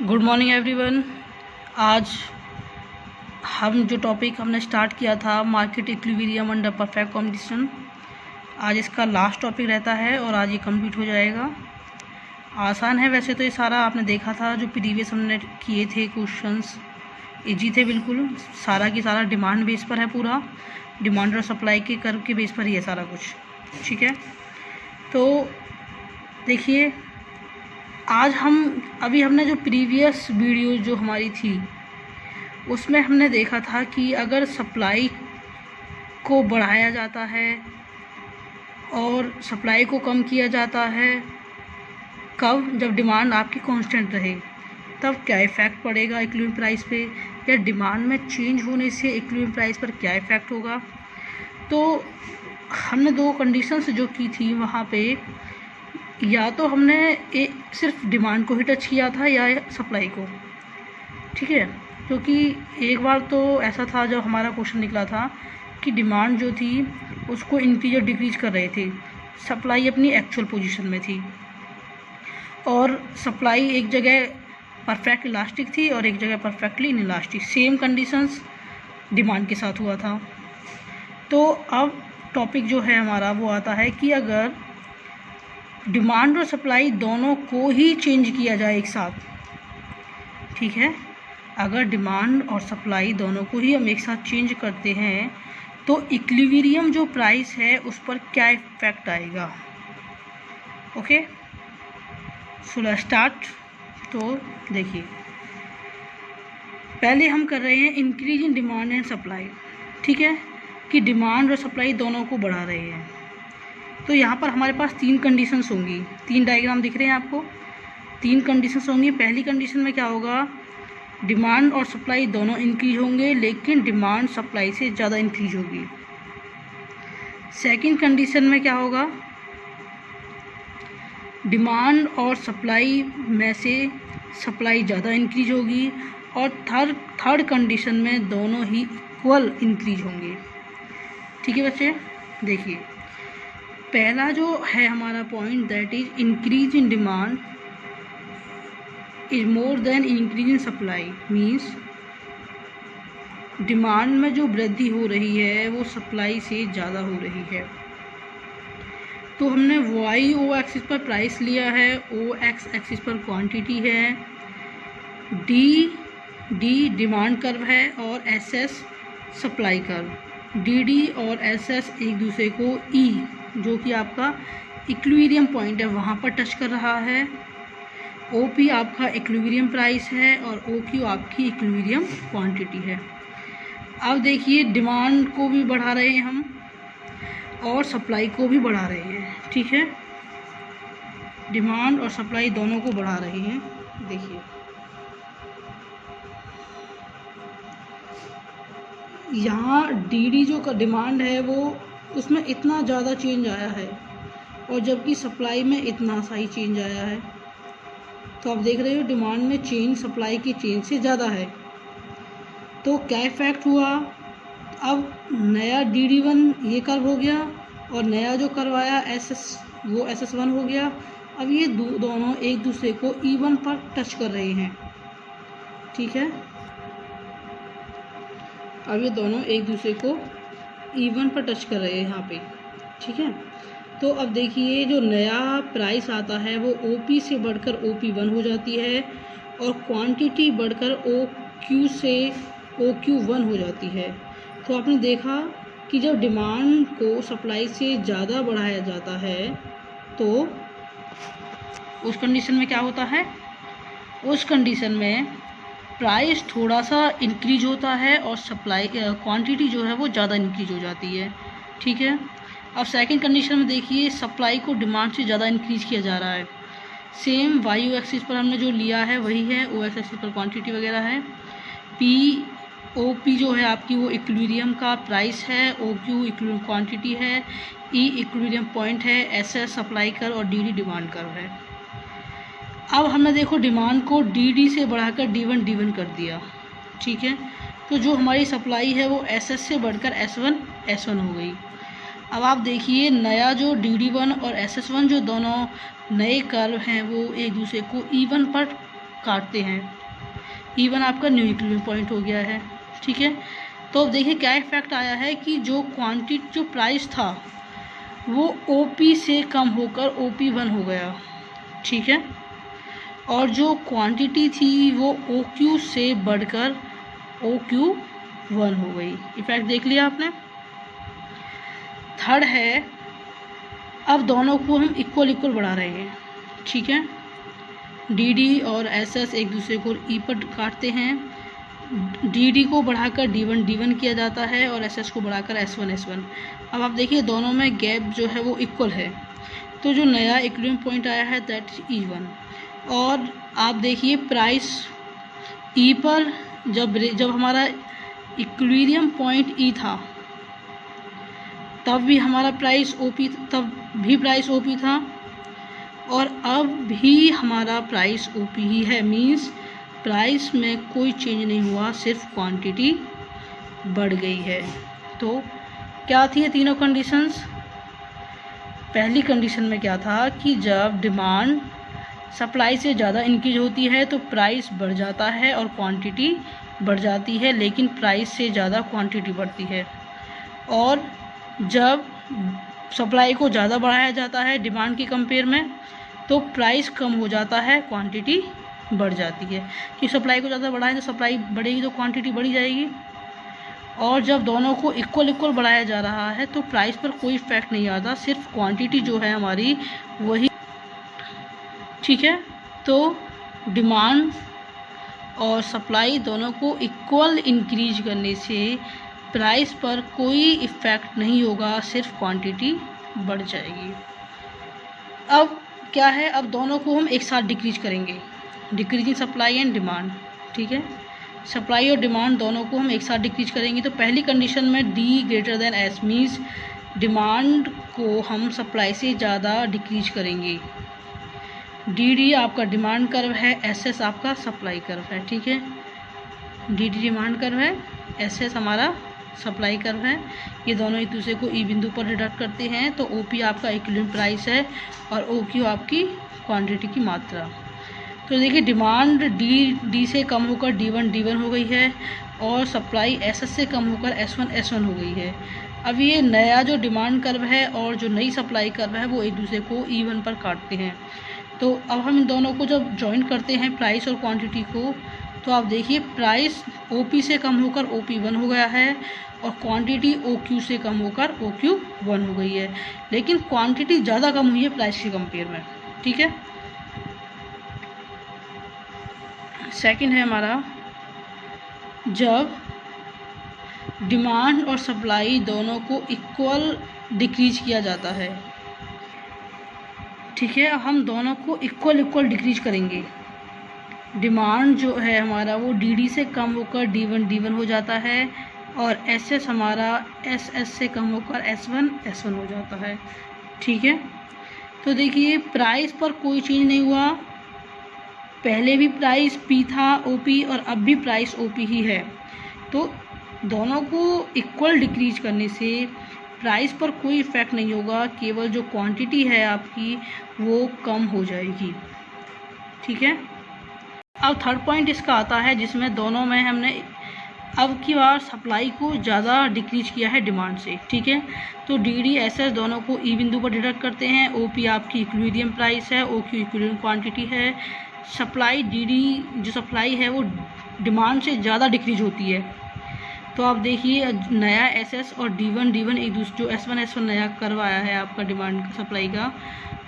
Good morning everyone. आज हम जो टॉपिक हमने स्टार्ट किया था market equilibrium under perfect condition, आज इसका लास्ट टॉपिक रहता है और आज ये कंप्लीट हो जाएगा। आसान है वैसे तो ये सारा, आपने देखा था जो प्रीवियस हमने किए थे क्वेश्चंस, इजी थे बिल्कुल। सारा की सारा डिमांड बेस पर है, पूरा डिमांड और सप्लाई के कर्व के बेस पर ही है सारा कुछ, ठीक है। तो देखिए, आज हमने जो प्रीवियस वीडियो जो हमारी थी उसमें हमने देखा था कि अगर सप्लाई को बढ़ाया जाता है और सप्लाई को कम किया जाता है, कब? जब डिमांड आपकी कांस्टेंट रहे, तब क्या इफ़ेक्ट पड़ेगा इक्विलिब्रियम प्राइस पे, या डिमांड में चेंज होने से इक्विलिब्रियम प्राइस पर क्या इफ़ेक्ट होगा। तो हमने दो कंडीशंस जो की थी वहाँ पे, या तो हमने सिर्फ डिमांड को ही टच किया था या सप्लाई को, ठीक है। क्योंकि एक बार तो ऐसा था जब हमारा क्वेश्चन निकला था कि डिमांड जो थी उसको इंक्रीज और डिक्रीज कर रहे थे, सप्लाई अपनी एक्चुअल पोजीशन में थी, और सप्लाई एक जगह परफेक्ट इलास्टिक थी और एक जगह perfectly inelastic. Same conditions demand के साथ हुआ था। तो अब टॉपिक जो है हमारा वो आता है कि अगर डिमांड और सप्लाई दोनों को ही चेंज किया जाए एक साथ, ठीक है, अगर डिमांड और सप्लाई दोनों को ही हम एक साथ चेंज करते हैं तो इक्विलिब्रियम जो प्राइस है उस पर क्या इफेक्ट आएगा। Okay, so let's start. तो देखिए, पहले हम कर रहे हैं increase in demand and supply, ठीक है, कि डिमांड और सप्लाई दोनों को बढ़ा रहे हैं। तो यहाँ पर हमारे पास तीन कंडीशंस होंगी, तीन डायग्राम दिख रहे हैं आपको, तीन कंडीशंस होंगी। पहली कंडीशन में क्या होगा, डिमांड और सप्लाई दोनों इंक्रीज होंगे लेकिन डिमांड सप्लाई से ज़्यादा इंक्रीज होगी। सेकंड कंडीशन में क्या होगा, डिमांड और सप्लाई में से सप्लाई ज़्यादा इंक्रीज होगी, और थर्ड कंडीशन में दोनों ही इक्वल इंक्रीज होंगे, ठीक है बच्चे। देखिए, पहला जो है हमारा point, that is increase in demand is more than increase in supply, means demand में जो वृद्धि हो रही है वो सप्लाई से ज़्यादा हो रही है। तो हमने वाई ओ एक्सिस पर प्राइस लिया है, ओ एक्स एक्सिस पर क्वांटिटी है, डी डिमांड कर्व है और S S supply curve. D और एस एस एक दूसरे को ई जो कि आपका इक्विलिब्रियम पॉइंट है वहाँ पर टच कर रहा है। OP आपका इक्विलिब्रियम प्राइस है और OQ आपकी इक्विलिब्रियम क्वांटिटी है। अब देखिए, डिमांड को भी बढ़ा रहे हैं हम और सप्लाई को भी बढ़ा रहे हैं, ठीक है, डिमांड और सप्लाई दोनों को बढ़ा रहे हैं। देखिए, यहाँ DD जो का डिमांड है वो उसमें इतना ज़्यादा चेंज आया है और जबकि सप्लाई में इतना सा ही चेंज आया है। तो आप देख रहे हो डिमांड में चेंज सप्लाई की चेंज से ज़्यादा है। तो क्या इफेक्ट हुआ, अब नया DD1 ये कर्व हो गया और नया जो कर्व आया SS वो SS1 हो गया। अब ये दोनों एक दूसरे को E1 पर टच कर रहे हैं, ठीक है, अब ये दोनों एक दूसरे को E1 पर टच कर रहे हैं यहाँ पे, ठीक है। तो अब देखिए, जो नया प्राइस आता है वो OP से बढ़कर OP1 हो जाती है और क्वांटिटी बढ़कर OQ से OQ1 हो जाती है। तो आपने देखा कि जब डिमांड को सप्लाई से ज़्यादा बढ़ाया जाता है तो उस कंडीशन में क्या होता है, उस कंडीशन में प्राइस थोड़ा सा इंक्रीज होता है और सप्लाई क्वांटिटी जो है वो ज़्यादा इंक्रीज हो जाती है, ठीक है। अब सेकंड कंडीशन में देखिए, सप्लाई को डिमांड से ज़्यादा इंक्रीज किया जा रहा है। सेम वाई एक्सिस पर हमने जो लिया है वही है, ओ एक्स एक्सिस पर क्वांटिटी वगैरह है। OP जो है आपकी वो इक्विलिब्रियम का प्राइस है, OQ इक्विलिब्रियम क्वांटिटी है, E इक्विलिब्रियम पॉइंट है, SS सप्लाई कर्व और DD डिमांड कर्व है। अब हमने देखो डिमांड को DD से बढ़ाकर D1 कर दिया, ठीक है। तो जो हमारी सप्लाई है वो SS से बढ़कर S1 हो गई। अब आप देखिए, नया जो DD1 और SS1 जो दोनों नए कर्व हैं वो एक दूसरे को E1 पर काटते हैं। इवन आपका न्यू इक्विलिब्रियम पॉइंट हो गया है। ठीक है, तो अब देखिए क्या इफेक्ट आया है कि जो प्राइस था वो OP से कम होकर OP1 हो गया। ठीक है, और जो क्वांटिटी थी वो OQ से बढ़कर OQ1 हो गई। इफेक्ट देख लिया आपने। थर्ड है, अब दोनों को हम इक्वल बढ़ा रहे हैं। ठीक है, DD और SS एक दूसरे को E पर काटते हैं। DD को बढ़ाकर D1 किया जाता है और SS को बढ़ाकर S1। अब आप देखिए दोनों में गैप जो है वो इक्वल है, तो जो नया इक्विलिब्रियम पॉइंट आया है दैट इज E1। और आप देखिए प्राइस E पर जब हमारा इक्विलिब्रियम पॉइंट E था तब भी हमारा प्राइस OP था, और अब भी हमारा प्राइस OP ही है। मीन्स प्राइस में कोई चेंज नहीं हुआ, सिर्फ क्वांटिटी बढ़ गई है। तो क्या थी ये तीनों कंडीशंस? पहली कंडीशन में क्या था कि जब डिमांड सप्लाई से ज़्यादा इंक्रीज होती है तो प्राइस बढ़ जाता है और क्वांटिटी बढ़ जाती है, लेकिन प्राइस से ज़्यादा क्वांटिटी बढ़ती है। और जब सप्लाई को ज़्यादा बढ़ाया जाता है डिमांड की कंपेयर में तो प्राइस कम हो जाता है, क्वांटिटी बढ़ जाती है। कि सप्लाई को ज़्यादा बढ़ाएं तो सप्लाई बढ़ेगी तो क्वांटिटी बढ़ी जाएगी। और जब दोनों को इक्वल बढ़ाया जा रहा है तो प्राइस पर कोई इफेक्ट नहीं आता, सिर्फ क्वांटिटी जो है हमारी वही। ठीक है, तो डिमांड और सप्लाई दोनों को इक्वल इंक्रीज करने से प्राइस पर कोई इफ़ेक्ट नहीं होगा, सिर्फ क्वांटिटी बढ़ जाएगी। अब क्या है, अब दोनों को हम एक साथ डिक्रीज करेंगे, डिक्रीजिंग सप्लाई एंड डिमांड। ठीक है, सप्लाई और डिमांड दोनों को हम एक साथ डिक्रीज करेंगे। तो पहली कंडीशन में D > S मीन्स डिमांड को हम सप्लाई से ज़्यादा डिक्रीज करेंगे। DD आपका डिमांड कर्व है, SS आपका सप्लाई कर्व है। ठीक है, DD डिमांड कर्व है, SS हमारा सप्लाई कर्व है। ये दोनों एक दूसरे को E बिंदु पर डिडक्ट करते हैं, तो OP आपका इक्विलिब्रियम प्राइस है और OQ आपकी क्वांटिटी की मात्रा। तो देखिए डिमांड D से कम होकर D1 हो गई है और सप्लाई SS से कम होकर S1 हो गई है। अब ये नया जो डिमांड कर्व है और जो नई सप्लाई कर्व है वो एक दूसरे को E1 पर काटते हैं। तो अब हम इन दोनों को जब जॉइन करते हैं प्राइस और क्वांटिटी को, तो आप देखिए प्राइस OP से कम होकर OP1 हो गया है और क्वांटिटी OQ से कम होकर OQ1 हो गई है, लेकिन क्वांटिटी ज़्यादा कम हुई है प्राइस के कंपेयर में। ठीक है, सेकंड है हमारा, जब डिमांड और सप्लाई दोनों को इक्वल डिक्रीज किया जाता है। ठीक है, हम दोनों को इक्वल डिक्रीज करेंगे। डिमांड जो है हमारा वो DD से कम होकर D1 हो जाता है और SS हमारा SS से कम होकर S1 हो जाता है। ठीक है, तो देखिए प्राइस पर कोई चेंज नहीं हुआ, पहले भी प्राइस P था OP और अब भी प्राइस OP ही है। तो दोनों को इक्वल डिक्रीज करने से प्राइस पर कोई इफ़ेक्ट नहीं होगा, केवल जो क्वांटिटी है आपकी वो कम हो जाएगी। ठीक है, अब थर्ड पॉइंट इसका आता है जिसमें दोनों में हमने अब की बार सप्लाई को ज़्यादा डिक्रीज किया है डिमांड से। ठीक है, तो DD SS दोनों को E बिंदु पर डिडक्ट करते हैं। OP आपकी इक्विलिब्रियम प्राइस है, OQ इक्विलिब्रियम क्वांटिटी है। सप्लाई DD जो सप्लाई है वो डिमांड से ज़्यादा डिक्रीज होती है। तो आप देखिए नया SS और D1 एक दूसरे, जो S1 नया कर्व आया है आपका डिमांड का सप्लाई का,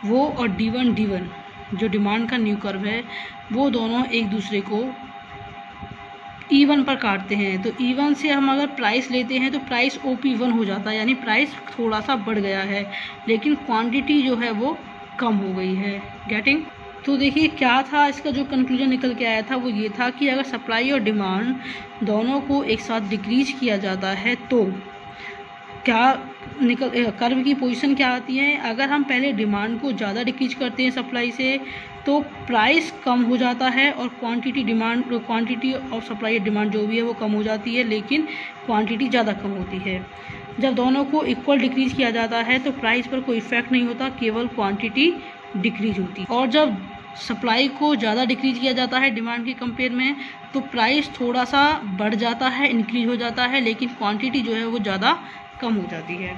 वो और D1 जो डिमांड का न्यू कर्व है, वो दोनों एक दूसरे को E1 पर काटते हैं। तो E1 से हम अगर प्राइस लेते हैं तो प्राइस OP1 हो जाता है, यानी प्राइस थोड़ा सा बढ़ गया है लेकिन क्वांटिटी जो है वो कम हो गई है। गेटिंग? तो देखिए क्या था इसका जो कंक्लूजन निकल के आया था वो ये था कि अगर सप्लाई और डिमांड दोनों को एक साथ डिक्रीज किया जाता है तो क्या कर्व की पोजीशन क्या आती है। अगर हम पहले डिमांड को ज़्यादा डिक्रीज करते हैं सप्लाई से तो प्राइस कम हो जाता है और क्वांटिटी और सप्लाई और डिमांड जो भी है वो कम हो जाती है, लेकिन क्वांटिटी ज़्यादा कम होती है। जब दोनों को इक्वल डिक्रीज किया जाता है तो प्राइस पर कोई इफेक्ट नहीं होता, केवल क्वांटिटी डिक्रीज होती है। और जब सप्लाई को ज़्यादा डिक्रीज किया जाता है डिमांड के कंपेयर में, तो प्राइस थोड़ा सा बढ़ जाता है, इंक्रीज हो जाता है, लेकिन क्वांटिटी जो है वो ज़्यादा कम हो जाती है।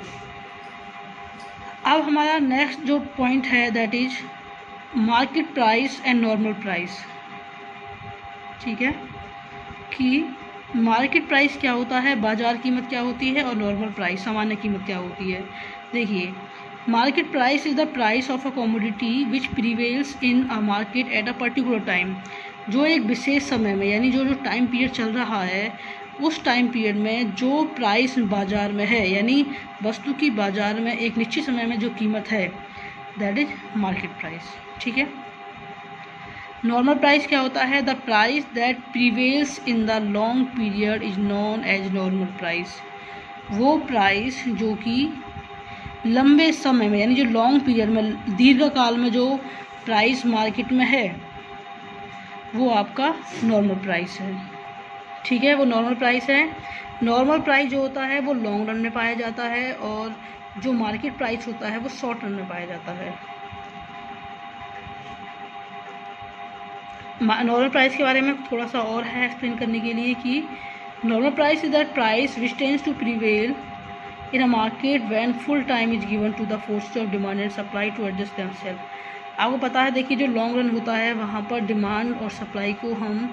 अब हमारा नेक्स्ट जो पॉइंट है that is market price and normal price. ठीक है, कि मार्केट प्राइस क्या होता है, बाजार कीमत क्या होती है, और नॉर्मल प्राइस सामान्य कीमत क्या होती है। देखिए, market price is the price of a commodity which prevails in a market at a particular time. जो एक विशेष समय में, यानी जो टाइम पीरियड चल रहा है उस टाइम पीरियड में जो प्राइस बाज़ार में है, यानी वस्तु की बाज़ार में एक निश्चित समय में जो कीमत है, दैट इज मार्केट प्राइस। ठीक है। नॉर्मल प्राइस क्या होता है, the price that prevails in the long period is known as normal price. वो प्राइस जो कि लंबे समय में, यानी जो लॉन्ग पीरियड में, दीर्घकाल में जो प्राइस मार्केट में है वो आपका नॉर्मल प्राइस है। ठीक है, वो नॉर्मल प्राइस है। नॉर्मल प्राइस जो होता है वो लॉन्ग रन में पाया जाता है, और जो मार्केट प्राइस होता है वो शॉर्ट रन में पाया जाता है। नॉर्मल प्राइस के बारे में थोड़ा सा और है एक्सप्लेन करने के लिए कि normal price is that price which tends to prevail in a market when full time is given to the forces of demand and supply to adjust themselves. आपको पता है, देखिए, जो लॉन्ग रन होता है वहाँ पर डिमांड और सप्लाई को हम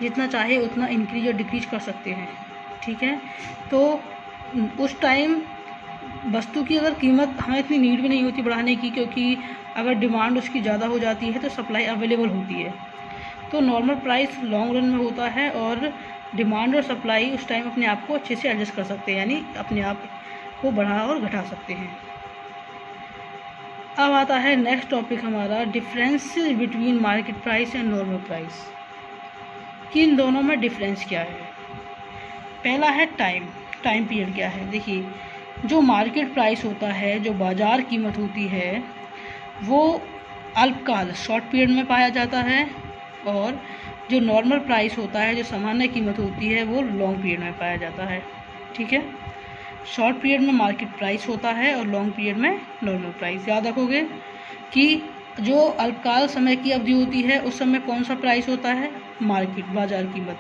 जितना चाहे उतना इंक्रीज और डिक्रीज कर सकते हैं। ठीक है, तो उस टाइम वस्तु की अगर कीमत हमें इतनी नीड भी नहीं होती बढ़ाने की, क्योंकि अगर डिमांड उसकी ज़्यादा हो जाती है तो सप्लाई अवेलेबल होती है। तो नॉर्मल प्राइस लॉन्ग रन में होता है, और डिमांड और सप्लाई उस टाइम अपने आप को अच्छे से एडजस्ट कर सकते हैं, यानी अपने आप को बढ़ा और घटा सकते हैं। अब आता है नेक्स्ट टॉपिक हमारा, difference between market price and normal price, कि इन दोनों में डिफरेंस क्या है। पहला है टाइम पीरियड क्या है। देखिए, जो मार्केट प्राइस होता है, जो बाज़ार कीमत होती है, वो अल्पकाल शॉर्ट पीरियड में पाया जाता है, और जो नॉर्मल प्राइस होता है, जो सामान्य कीमत होती है, वो लॉन्ग पीरियड में पाया जाता है। ठीक है, शॉर्ट पीरियड में मार्केट प्राइस होता है और लॉन्ग पीरियड में नॉर्मल प्राइस। याद रखोगे कि जो अल्पकाल समय की अवधि होती है उस समय कौन सा प्राइस होता है, मार्केट बाजार कीमत।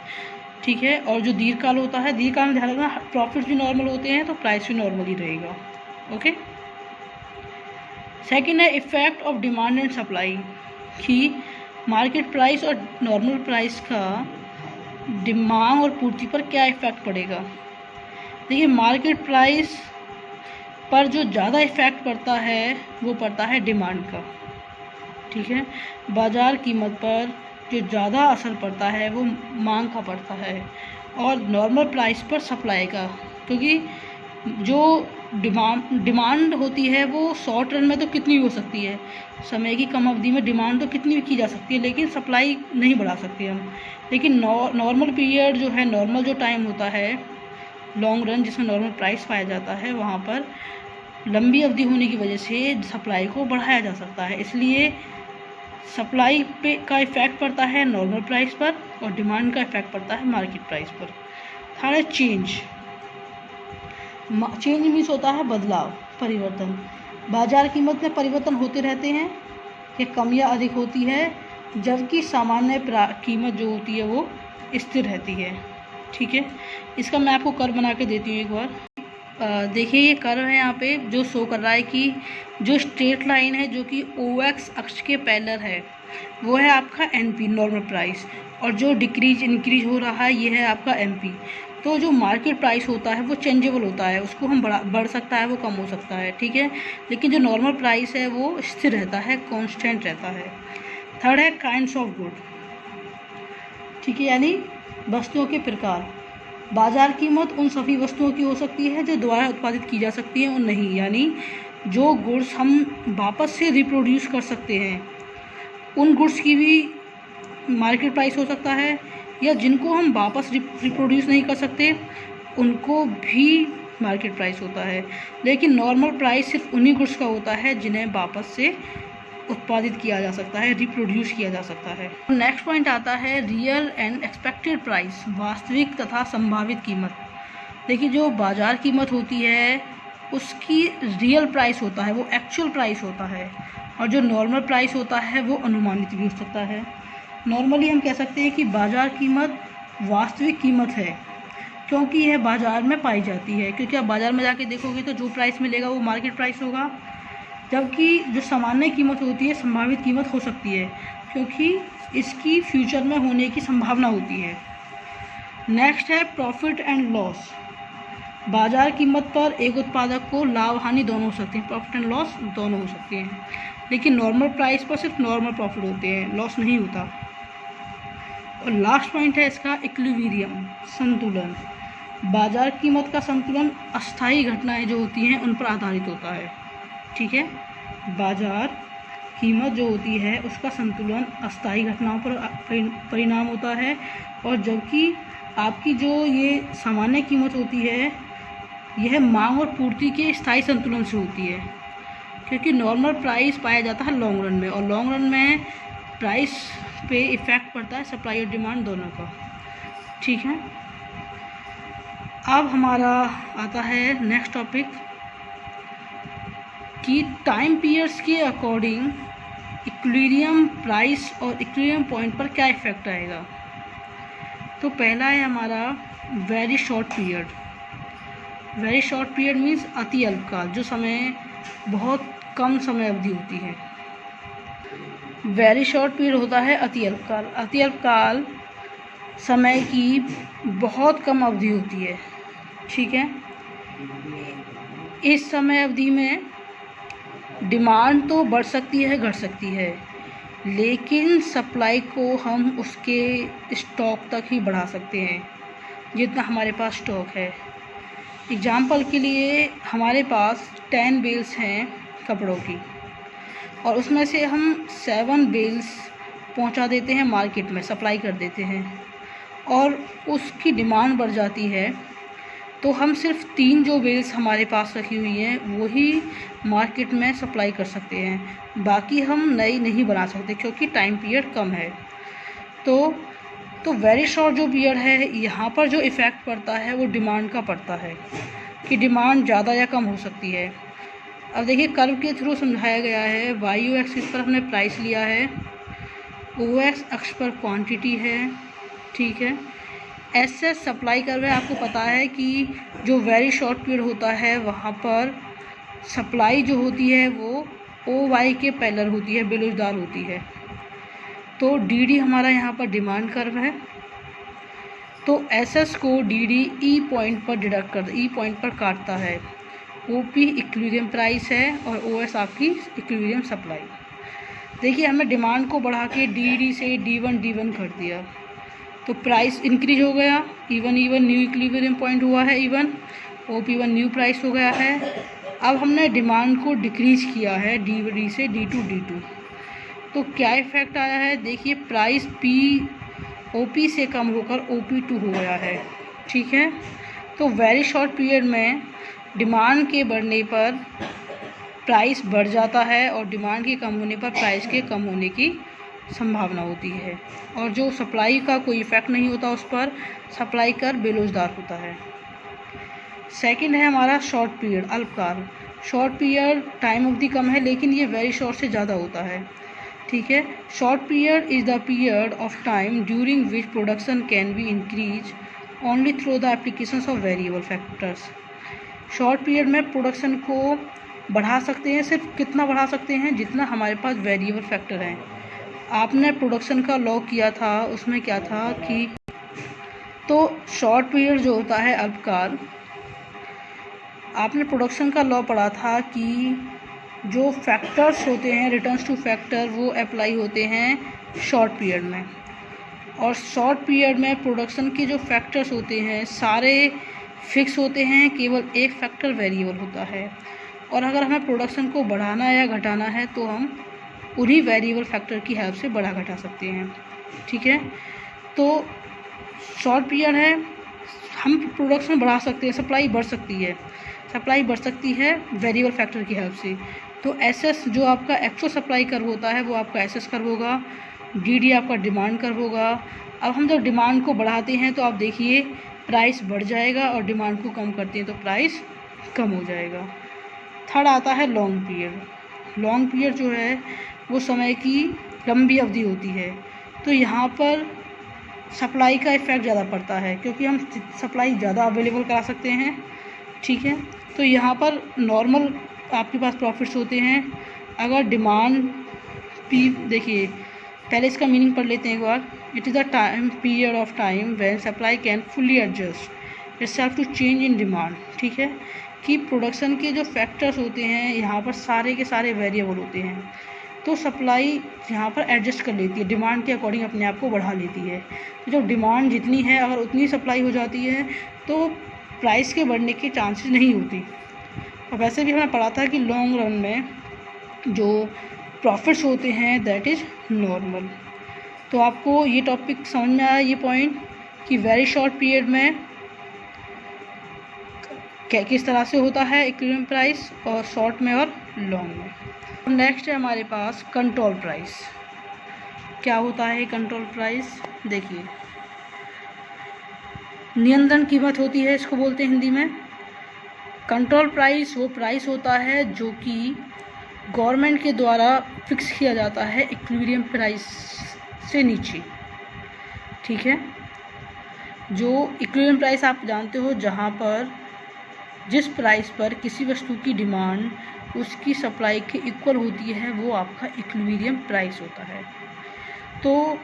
ठीक है, और जो दीर्घकाल होता है, दीर्घकाल में ध्यान रखना प्रॉफिट्स भी नॉर्मल होते हैं तो प्राइस भी नॉर्मल ही रहेगा। ओके। सेकेंड है effect of demand and supply, कि मार्केट प्राइस और नॉर्मल प्राइस का मांग और पूर्ति पर क्या इफेक्ट पड़ेगा। देखिए, मार्केट प्राइस पर जो ज़्यादा इफेक्ट पड़ता है वो पड़ता है डिमांड का। ठीक है, बाज़ार कीमत पर जो ज़्यादा असर पड़ता है वो मांग का पड़ता है, और नॉर्मल प्राइस पर सप्लाई का, क्योंकि जो डिमांड होती है वो शॉर्ट रन में तो कितनी भी हो सकती है, समय की कम अवधि में डिमांड तो कितनी भी की जा सकती है, लेकिन सप्लाई नहीं बढ़ा सकते हम। लेकिन नॉर्मल पीरियड जो है, नॉर्मल जो टाइम होता है लॉन्ग रन, जिसमें नॉर्मल प्राइस पाया जाता है, वहाँ पर लंबी अवधि होने की वजह से सप्लाई को बढ़ाया जा सकता है। इसलिए सप्लाई पे का इफेक्ट पड़ता है नॉर्मल प्राइस पर, और डिमांड का इफेक्ट पड़ता है मार्केट प्राइस पर। थर्ड है चेंज मीन्स होता है बदलाव, परिवर्तन। बाजार कीमत में परिवर्तन होते रहते हैं, ये कम या अधिक होती है, जबकि सामान्य कीमत जो होती है वो स्थिर रहती है। ठीक है, इसका मैं आपको कर्व बना के देती हूँ एक बार। देखिए, ये कर्व है यहाँ पे जो शो कर रहा है कि जो स्ट्रेट लाइन है जो कि OX अक्ष के पैरेलल है वो है आपका NP नॉर्मल प्राइस, और जो डिक्रीज इंक्रीज हो रहा है ये है आपका MP। तो जो मार्केट प्राइस होता है वो चेंजेबल होता है, उसको हम बढ़ सकता है, वो कम हो सकता है। ठीक है, लेकिन जो नॉर्मल प्राइस है वो स्थिर रहता है, कांस्टेंट रहता है। थर्ड है काइंड्स ऑफ गुड। ठीक है, यानी वस्तुओं के प्रकार। बाजार कीमत उन सभी वस्तुओं की हो सकती है जो दोबारा उत्पादित की जा सकती हैं और नहीं, यानी जो गुड्स हम वापस से रिप्रोड्यूस कर सकते हैं उन गुड्स की भी मार्केट प्राइस हो सकता है, या जिनको हम वापस रिप्रोड्यूस नहीं कर सकते उनको भी मार्केट प्राइस होता है। लेकिन नॉर्मल प्राइस सिर्फ उन्हीं गुड्स का होता है जिन्हें वापस से उत्पादित किया जा सकता है, रिप्रोड्यूस किया जा सकता है। नेक्स्ट पॉइंट आता है रियल एंड एक्सपेक्टेड प्राइस, वास्तविक तथा संभावित कीमत। देखिए, जो बाजार कीमत होती है उसकी रियल प्राइस होता है, वो एक्चुअल प्राइस होता है, और जो नॉर्मल प्राइस होता है वो अनुमानित भी हो सकता है। नॉर्मली हम कह सकते हैं कि बाज़ार कीमत वास्तविक कीमत है, क्योंकि यह बाज़ार में पाई जाती है। क्योंकि आप बाज़ार में जाके देखोगे तो जो प्राइस मिलेगा वो मार्केट प्राइस होगा, जबकि जो सामान्य कीमत होती है संभावित कीमत हो सकती है, क्योंकि इसकी फ्यूचर में होने की संभावना होती है। नेक्स्ट है प्रॉफिट एंड लॉस। बाज़ार कीमत पर एक उत्पादक को लाभ हानि दोनों हो सकती हैं, प्रॉफिट एंड लॉस दोनों हो सकते हैं, लेकिन नॉर्मल प्राइस पर सिर्फ नॉर्मल प्रॉफिट होते हैं, लॉस नहीं होता। और लास्ट पॉइंट है इसका इक्विलिब्रियम, संतुलन। बाज़ार कीमत का संतुलन अस्थायी घटनाएं जो होती हैं उन पर आधारित होता है। ठीक है, बाज़ार कीमत जो होती है उसका संतुलन अस्थायी घटनाओं पर परिणाम होता है, और जबकि आपकी जो ये सामान्य कीमत होती है यह मांग और पूर्ति के स्थायी संतुलन से होती है, क्योंकि नॉर्मल प्राइस पाया जाता है लॉन्ग रन में, और लॉन्ग रन में प्राइस पे इफ़ेक्ट पड़ता है सप्लाई और डिमांड दोनों का। ठीक है, अब हमारा आता है नेक्स्ट टॉपिक कि टाइम पीरियड्स के अकॉर्डिंग इक्विलिब्रियम प्राइस और इक्विलिब्रियम पॉइंट पर क्या इफ़ेक्ट आएगा। तो पहला है हमारा very short period. Very short period means अति अल्पकाल, जो समय बहुत कम समय अवधि होती है। वेरी शॉर्ट पीरियड होता है अति अल्पकाल। अति अल्पकाल समय की बहुत कम अवधि होती है। ठीक है, इस समय अवधि में डिमांड तो बढ़ सकती है, घट सकती है, लेकिन सप्लाई को हम उसके स्टॉक तक ही बढ़ा सकते हैं जितना हमारे पास स्टॉक है। एग्जाम्पल के लिए हमारे पास 10 बेल्स हैं कपड़ों की, और उसमें से हम 7 बेल्स पहुंचा देते हैं मार्केट में, सप्लाई कर देते हैं, और उसकी डिमांड बढ़ जाती है, तो हम सिर्फ 3 जो बेल्स हमारे पास रखी हुई हैं वही मार्केट में सप्लाई कर सकते हैं, बाकी हम नई नहीं बना सकते क्योंकि टाइम पीरियड कम है। तो वेरी शॉर्ट जो पीरियड है यहाँ पर जो इफ़ेक्ट पड़ता है वो डिमांड का पड़ता है कि डिमांड ज़्यादा या कम हो सकती है। अब देखिए कर्व के थ्रू समझाया गया है। वाई एक्सिस पर हमने प्राइस लिया है, ओ एक्स अक्ष पर क्वांटिटी है। ठीक है, ऐसे सप्लाई कर्व है। आपको पता है कि जो वेरी शॉर्ट पीरियड होता है वहाँ पर सप्लाई जो होती है वो ओ वाई के पैरेलल होती है, बेलोजदार होती है। तो डी डी हमारा यहाँ पर डिमांड कर्व है, तो एस एस को डी डी ई पॉइंट पर डिडक्ट कर, ई पॉइंट पर काटता है। ओ पी इक्विलिब्रियम प्राइस है और ओ एस आपकी इक्विलिब्रियम सप्लाई। देखिए हमने डिमांड को बढ़ा के डी डी से D1 कर दिया, तो प्राइस इंक्रीज हो गया, E1 न्यू इक्विलिब्रियम पॉइंट हुआ है E1, OP1 न्यू प्राइस हो गया है। अब हमने डिमांड को डिक्रीज किया है D से D2, तो क्या इफ़ेक्ट आया है। देखिए प्राइस OP से कम होकर OP2 हो गया है। ठीक है, तो वेरी शॉर्ट पीरियड में डिमांड के बढ़ने पर प्राइस बढ़ जाता है और डिमांड के कम होने पर प्राइस के कम होने की संभावना होती है, और जो सप्लाई का कोई इफ़ेक्ट नहीं होता उस पर, सप्लाई कर्व बेलोजदार होता है। सेकंड है हमारा शॉर्ट पीरियड, अल्पकाल। शॉर्ट पीरियड टाइम अवधि कम है, लेकिन ये वेरी शॉर्ट से ज़्यादा होता है। ठीक है, short period is the period of time during which production can be increase only through the applications of variable factors. Short period में प्रोडक्शन को बढ़ा सकते हैं, सिर्फ कितना बढ़ा सकते हैं, जितना हमारे पास वेरिएबल फैक्टर हैं। आपने प्रोडक्शन का लॉ किया था, उसमें क्या था कि तो शॉर्ट पीरियड जो होता है अल्पकाल, आपने प्रोडक्शन का लॉ पढ़ा था कि जो फैक्टर्स होते हैं, रिटर्न्स टू फैक्टर, वो अप्लाई होते हैं शॉर्ट पीरियड में। और शॉर्ट पीरियड में प्रोडक्शन के जो फैक्टर्स होते हैं सारे फिक्स होते हैं, केवल एक फैक्टर वेरिएबल होता है। और अगर हमें प्रोडक्शन को बढ़ाना या घटाना है तो हम उन्हीं वेरिएबल फैक्टर की हेल्प से बढ़ा घटा सकते हैं। ठीक है, तो शॉर्ट पीरियड है, हम प्रोडक्शन बढ़ा सकते हैं, सप्लाई बढ़ सकती है वेरिएबल फैक्टर की हेल्प से। तो एसएस जो आपका एक्चुअल सप्लाई कर्व होता है वो आपका एसएस कर्व होगा, डीडी आपका डिमांड कर्व होगा। अब हम जब डिमांड को बढ़ाते हैं तो आप देखिए प्राइस बढ़ जाएगा, और डिमांड को कम करते हैं तो प्राइस कम हो जाएगा। थर्ड आता है लॉन्ग पीरियड। लॉन्ग पीरियड जो है वो समय की लंबी अवधि होती है। तो यहाँ पर सप्लाई का इफ़ेक्ट ज़्यादा पड़ता है क्योंकि हम सप्लाई ज़्यादा अवेलेबल करा सकते हैं, ठीक है। तो यहाँ पर नॉर्मल आपके पास प्रॉफिट्स होते हैं अगर डिमांड देखिए पहले इसका मीनिंग पढ़ लेते हैं एक बार। It is a time period of time when supply can fully adjust itself to change in demand, ठीक है। कि प्रोडक्शन के जो फैक्टर्स होते हैं यहाँ पर सारे के सारे वेरिएबल होते हैं, तो सप्लाई यहाँ पर एडजस्ट कर लेती है, डिमांड के अकॉर्डिंग अपने आप को बढ़ा लेती है। तो जब डिमांड जितनी है अगर उतनी सप्लाई हो जाती है तो प्राइस के बढ़ने के चांसेस नहीं होती। और वैसे भी हमने पढ़ा था कि लॉन्ग रन में जो प्रॉफिट्स होते हैं दैट इज़ नॉर्मल। तो आपको ये टॉपिक समझ में आया, ये पॉइंट कि वेरी शॉर्ट पीरियड में किस तरह से होता है इक्विलिब्रियम प्राइस और शॉर्ट में और लॉन्ग में। नेक्स्ट है हमारे पास कंट्रोल प्राइस। क्या होता है कंट्रोल प्राइस? देखिए नियंत्रण कीमत होती है, इसको बोलते हैं हिंदी में। कंट्रोल प्राइस वो प्राइस होता है जो कि गवर्नमेंट के द्वारा फिक्स किया जाता है इक्विलिब्रियम प्राइस से नीचे, ठीक है। जो इक्विलिब्रियम प्राइस आप जानते हो जहाँ पर जिस प्राइस पर किसी वस्तु की डिमांड उसकी सप्लाई के इक्वल होती है वो आपका इक्विलिब्रियम प्राइस होता है। तो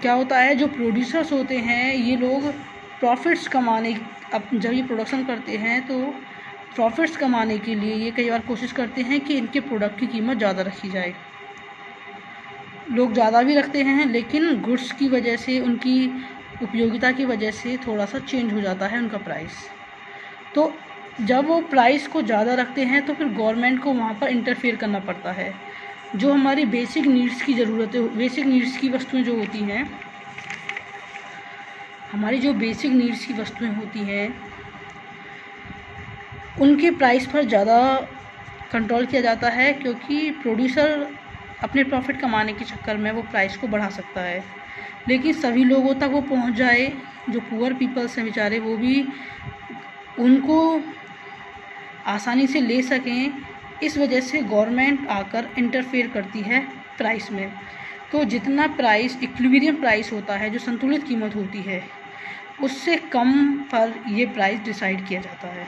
क्या होता है जो प्रोड्यूसर्स होते हैं ये लोग प्रॉफिट्स कमाने, अब जब ये प्रोडक्शन करते हैं तो प्रॉफिट्स कमाने के लिए ये कई बार कोशिश करते हैं कि इनके प्रोडक्ट की कीमत ज़्यादा रखी जाए। लोग ज़्यादा भी रखते हैं लेकिन गुड्स की वजह से, उनकी उपयोगिता की वजह से थोड़ा सा चेंज हो जाता है उनका प्राइस। तो जब वो प्राइस को ज़्यादा रखते हैं तो फिर गवर्नमेंट को वहाँ पर इंटरफेयर करना पड़ता है। जो हमारी बेसिक नीड्स की ज़रूरतें, बेसिक नीड्स की वस्तुएं जो होती हैं, हमारी जो बेसिक नीड्स की वस्तुएं होती हैं उनके प्राइस पर ज़्यादा कंट्रोल किया जाता है, क्योंकि प्रोड्यूसर अपने प्रॉफिट कमाने के चक्कर में वो प्राइस को बढ़ा सकता है लेकिन सभी लोगों तक वो पहुंच जाए, जो पुअर पीपल्स हैं बेचारे वो भी उनको आसानी से ले सकें, इस वजह से गवर्नमेंट आकर इंटरफेयर करती है प्राइस में। तो जितना प्राइस इक्विलिब्रियम प्राइस होता है, जो संतुलित कीमत होती है, उससे कम पर ये प्राइस डिसाइड किया जाता है।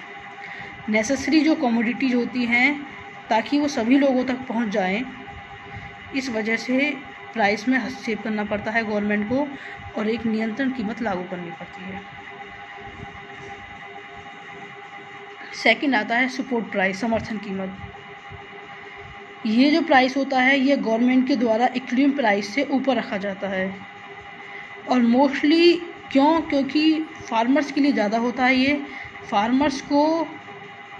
नेसेसरी जो कमोडिटीज़ होती हैं ताकि वो सभी लोगों तक पहुंच जाएं, इस वजह से प्राइस में हस्तक्षेप करना पड़ता है गवर्नमेंट को और एक नियंत्रण कीमत लागू करनी पड़ती है। सेकंड आता है सपोर्ट प्राइस, समर्थन कीमत। ये जो प्राइस होता है ये गवर्नमेंट के द्वारा इक्विलिब्रियम प्राइस से ऊपर रखा जाता है और मोस्टली क्योंकि फार्मर्स के लिए ज़्यादा होता है। ये फार्मर्स को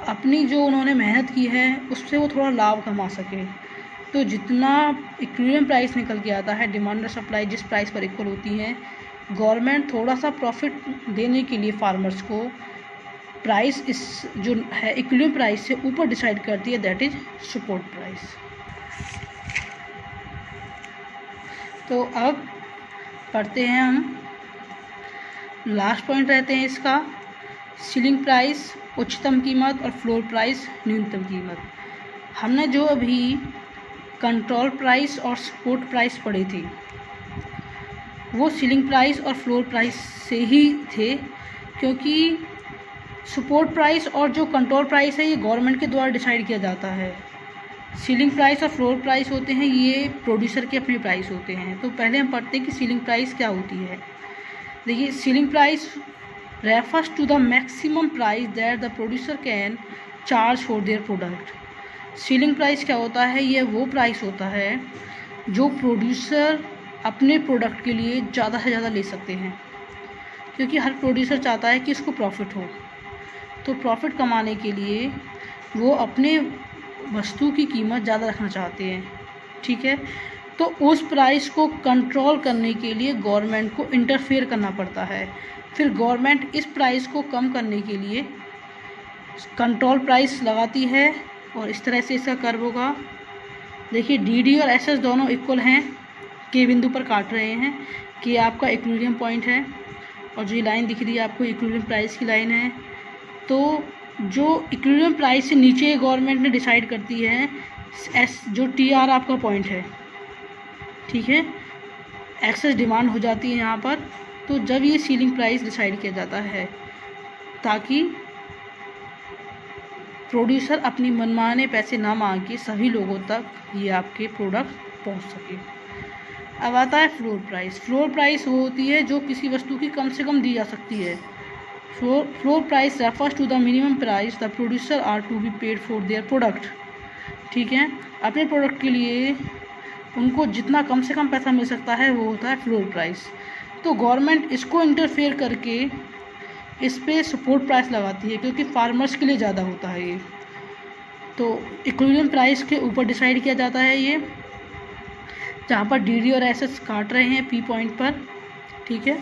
अपनी जो उन्होंने मेहनत की है उससे वो थोड़ा लाभ कमा सके। तो जितना इक्विलिब्रियम प्राइस निकल के आता है, डिमांड और सप्लाई जिस प्राइस पर इक्वल होती हैं, गवर्नमेंट थोड़ा सा प्रॉफिट देने के लिए फार्मर्स को प्राइस इस जो है इक्विलिब्रियम प्राइस से ऊपर डिसाइड करती है, दैट इज़ सपोर्ट प्राइस। तो अब पढ़ते हैं हम, लास्ट पॉइंट रहते हैं इसका, सीलिंग प्राइस उच्चतम कीमत और फ्लोर प्राइस न्यूनतम कीमत। हमने जो अभी कंट्रोल प्राइस और सपोर्ट प्राइस पढ़े थे वो सीलिंग प्राइस और फ्लोर प्राइस से ही थे, क्योंकि सपोर्ट प्राइस और जो कंट्रोल प्राइस है ये गवर्नमेंट के द्वारा डिसाइड किया जाता है। सीलिंग प्राइस और फ्लोर प्राइस होते हैं ये प्रोड्यूसर के अपने प्राइस होते हैं। तो पहले हम पढ़ते हैं कि सीलिंग प्राइस क्या होती है। देखिए ceiling price refers to the maximum price that the producer can charge for their product. Ceiling price क्या होता है? ये वो प्राइस होता है जो प्रोड्यूसर अपने प्रोडक्ट के लिए ज़्यादा से ज़्यादा ले सकते हैं, क्योंकि हर प्रोड्यूसर चाहता है कि उसको प्रॉफिट हो। तो प्रॉफिट कमाने के लिए वो अपने वस्तु की कीमत ज़्यादा रखना चाहते हैं, ठीक है। तो उस प्राइस को कंट्रोल करने के लिए गवर्नमेंट को इंटरफेयर करना पड़ता है। फिर गवर्नमेंट इस प्राइस को कम करने के लिए कंट्रोल प्राइस लगाती है और इस तरह से इसका कर्व होगा। देखिए डी और एस दोनों इक्वल हैं, के बिंदु पर काट रहे हैं कि आपका इक्विलिब्रियम पॉइंट है और जो ये लाइन दिख रही है आपको इक्विलिब्रियम प्राइस की लाइन है। तो जो इक्विलिब्रियम प्राइस से नीचे गवर्नमेंट ने डिसाइड करती है जो TR आपका पॉइंट है, ठीक है, एक्सेस डिमांड हो जाती है यहाँ पर। तो जब ये सीलिंग प्राइस डिसाइड किया जाता है ताकि प्रोड्यूसर अपनी मनमाने पैसे ना मांग के सभी लोगों तक ये आपके प्रोडक्ट पहुँच सके। अब आता है फ्लोर प्राइस। फ्लोर प्राइस वो होती है जो किसी वस्तु की कम से कम दी जा सकती है। Floor price refers to the minimum price the producer are to be paid for their product. ठीक है, अपने प्रोडक्ट के लिए उनको जितना कम से कम पैसा मिल सकता है वो होता है फ्लोर प्राइस। तो गवर्नमेंट इसको इंटरफेयर करके इस पर सपोर्ट प्राइस लगाती है क्योंकि फार्मर्स के लिए ज़्यादा होता है ये। तो इक्विलिब्रियम प्राइस के ऊपर डिसाइड किया जाता है ये, जहाँ पर DD और SS काट रहे हैं P पॉइंट पर, ठीक है,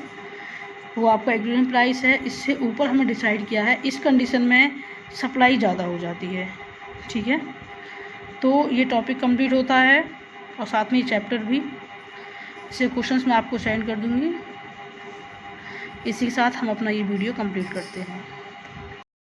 वो आपका इक्विलिब्रियम प्राइस है। इससे ऊपर हमने डिसाइड किया है। इस कंडीशन में सप्लाई ज़्यादा हो जाती है, ठीक है। तो ये टॉपिक कंप्लीट होता है और साथ में ये चैप्टर भी। इसे क्वेश्चंस मैं आपको सेंड कर दूँगी। इसी के साथ हम अपना ये वीडियो कंप्लीट करते हैं।